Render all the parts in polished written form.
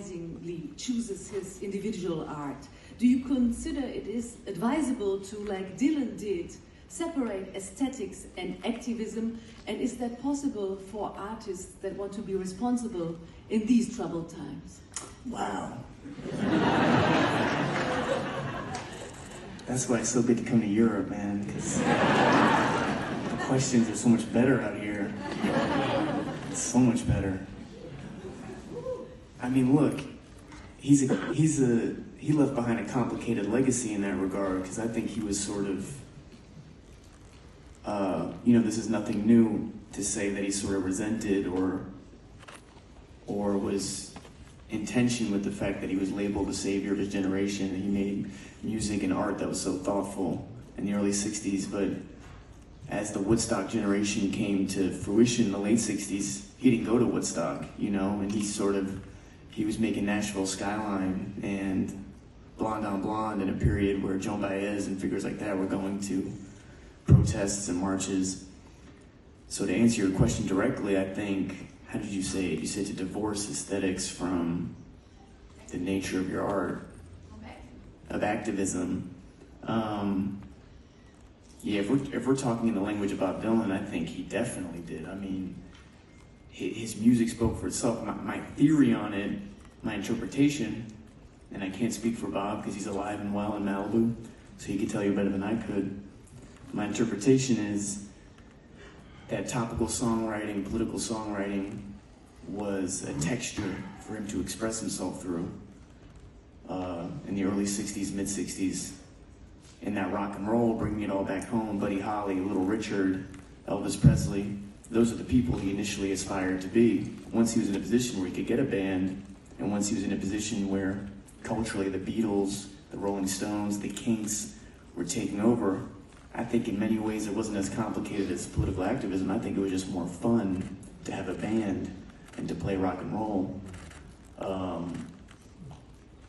unsurprisingly chooses his individual art. Do you consider it is advisable to, like Dylan did, separate aesthetics and activism? And is that possible for artists that want to be responsible in these troubled times? Wow. That's why it's so good to come to Europe, man, because the questions are so much better out here. It's so much better. I mean, look, he left behind a complicated legacy in that regard, because I think he was sort of, this is nothing new to say that he sort of resented or was in tension with the fact that he was labeled the savior of his generation, and he made music and art that was so thoughtful in the early 60s, but as the Woodstock generation came to fruition in the late 60s, he didn't go to Woodstock, and he was making Nashville Skyline and Blonde on Blonde in a period where Joan Baez and figures like that were going to protests and marches. So to answer your question directly, I think, how did you say it? You said to divorce aesthetics from the nature of your art, of activism. If we're talking in the language about Dylan, I think he definitely did. I mean, his music spoke for itself. My theory on it, my interpretation, and I can't speak for Bob because he's alive and well in Malibu, so he could tell you better than I could. My interpretation is that topical songwriting, political songwriting, was a texture for him to express himself through in the early 60s, mid-60s. In that rock and roll, bringing it all back home, Buddy Holly, Little Richard, Elvis Presley, those are the people he initially aspired to be. Once he was in a position where he could get a band, and once he was in a position where culturally the Beatles, the Rolling Stones, the Kinks were taking over, I think in many ways it wasn't as complicated as political activism. I think it was just more fun to have a band and to play rock and roll.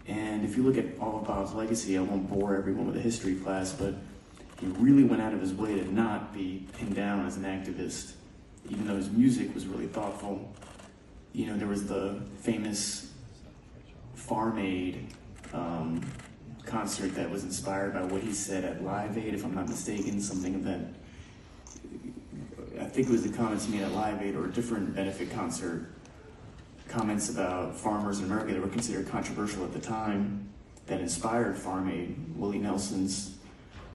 And if you look at all of Bob's legacy, I won't bore everyone with a history class, but he really went out of his way to not be pinned down as an activist, even though his music was really thoughtful. There was the famous Farm Aid concert that was inspired by what he said at Live Aid, if I'm not mistaken, something of that. I think it was the comments he made at Live Aid or a different benefit concert, comments about farmers in America that were considered controversial at the time that inspired Farm Aid, Willie Nelson's